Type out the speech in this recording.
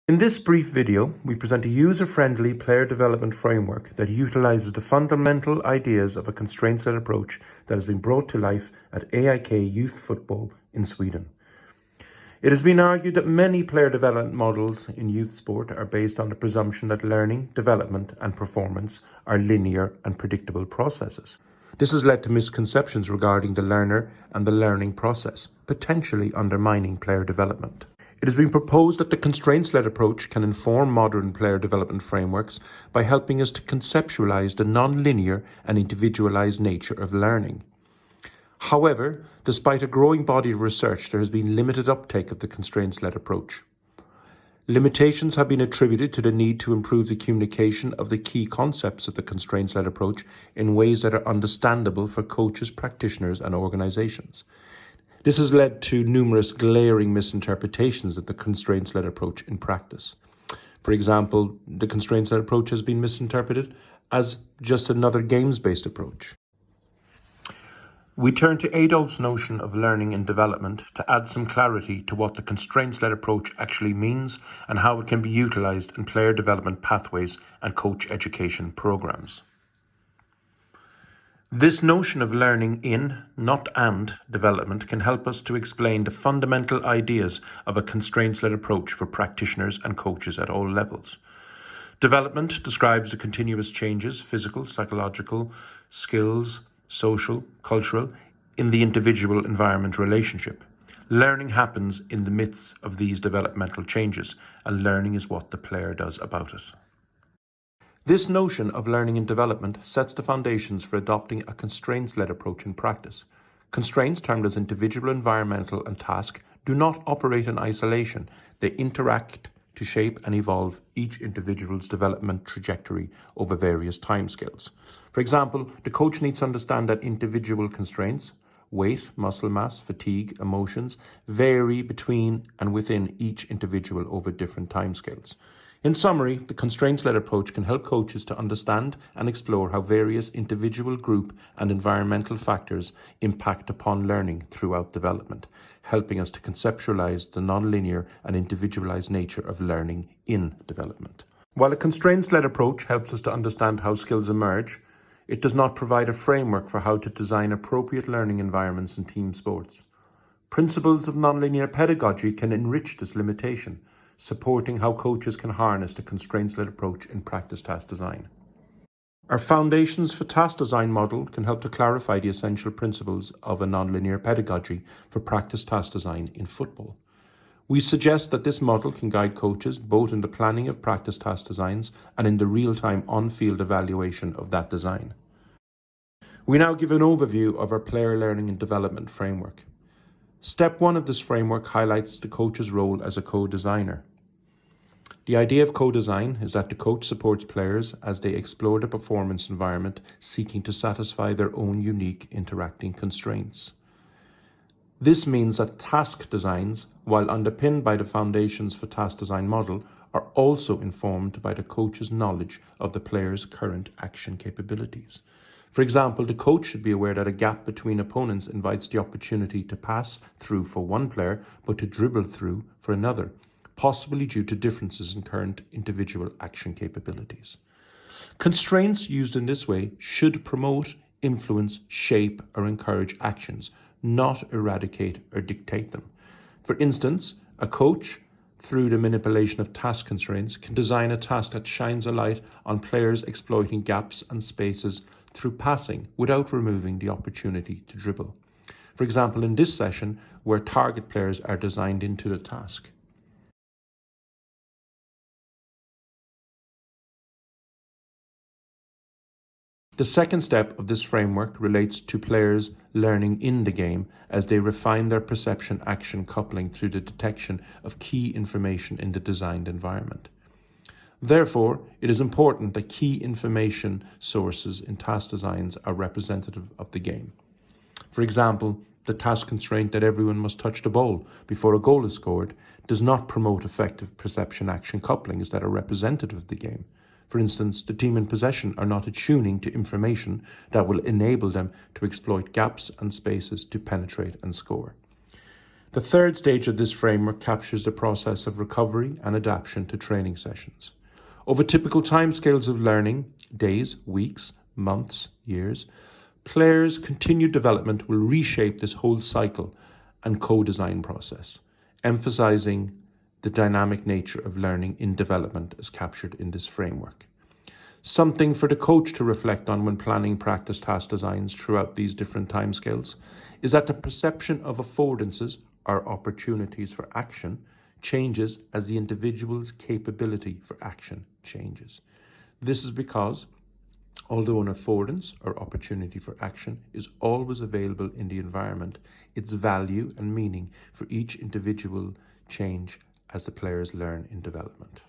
In this brief video, we present a user-friendly player development framework that utilizes the fundamental ideas of a constraints-led approach that has been brought to life at AIK Youth Football in Sweden. It has been argued that many player development models in youth sport are based on the presumption that learning, development, and performance are linear and predictable processes. This has led to misconceptions regarding the learner and the learning process, potentially undermining player development. It has been proposed that the constraints-led approach can inform modern player development frameworks by helping us to conceptualize the non-linear and individualized nature of learning. However, despite a growing body of research, there has been limited uptake of the constraints-led approach. Limitations have been attributed to the need to improve the communication of the key concepts of the constraints-led approach in ways that are understandable for coaches, practitioners, and organizations. This has led to numerous glaring misinterpretations of the constraints-led approach in practice. For example, the constraints-led approach has been misinterpreted as just another games-based approach. We turn to Adolph's notion of learning and development to add some clarity to what the constraints-led approach actually means and how it can be utilized in player development pathways and coach education programs. This notion of learning in, not and, development can help us to explain the fundamental ideas of a constraints-led approach for practitioners and coaches at all levels. Development describes the continuous changes, physical, psychological, skills, social, cultural, in the individual-environment relationship. Learning happens in the midst of these developmental changes, and learning is what the player does about it. This notion of learning and development sets the foundations for adopting a constraints-led approach in practice. Constraints, termed as individual, environmental, and task, do not operate in isolation. They interact to shape and evolve each individual's development trajectory over various timescales. For example, the coach needs to understand that individual constraints, weight, muscle mass, fatigue, emotions, vary between and within each individual over different timescales. In summary, the constraints-led approach can help coaches to understand and explore how various individual, group, and environmental factors impact upon learning throughout development, helping us to conceptualize the non-linear and individualized nature of learning in development. While a constraints-led approach helps us to understand how skills emerge, it does not provide a framework for how to design appropriate learning environments in team sports. Principles of nonlinear pedagogy can enrich this limitation, supporting how coaches can harness the constraints-led approach in practice task design. Our Foundations for Task Design model can help to clarify the essential principles of a nonlinear pedagogy for practice task design in football. We suggest that this model can guide coaches both in the planning of practice task designs and in the real-time on-field evaluation of that design. We now give an overview of our player learning and development framework. Step 1 of this framework highlights the coach's role as a co-designer. The idea of co-design is that the coach supports players as they explore the performance environment, seeking to satisfy their own unique interacting constraints. This means that task designs, while underpinned by the Foundations for Task Design model, are also informed by the coach's knowledge of the player's current action capabilities. For example, the coach should be aware that a gap between opponents invites the opportunity to pass through for one player, but to dribble through for another, possibly due to differences in current individual action capabilities. Constraints used in this way should promote, influence, shape, or encourage actions, not eradicate or dictate them. For instance, a coach, through the manipulation of task constraints, can design a task that shines a light on players exploiting gaps and spaces through passing without removing the opportunity to dribble. For example, in this session, where target players are designed into the task. The second step of this framework relates to players learning in the game as they refine their perception-action coupling through the detection of key information in the designed environment. Therefore, it is important that key information sources in task designs are representative of the game. For example, the task constraint that everyone must touch the ball before a goal is scored does not promote effective perception-action couplings that are representative of the game. For instance, the team in possession are not attuning to information that will enable them to exploit gaps and spaces to penetrate and score. The third stage of this framework captures the process of recovery and adaptation to training sessions. Over typical timescales of learning, days, weeks, months, years, players' continued development will reshape this whole cycle and co-design process, emphasizing the dynamic nature of learning in development as captured in this framework. Something for the coach to reflect on when planning practice task designs throughout these different timescales is that the perception of affordances or opportunities for action changes as the individual's capability for action changes. This is because, although an affordance or opportunity for action is always available in the environment, its value and meaning for each individual change as the players learn in development.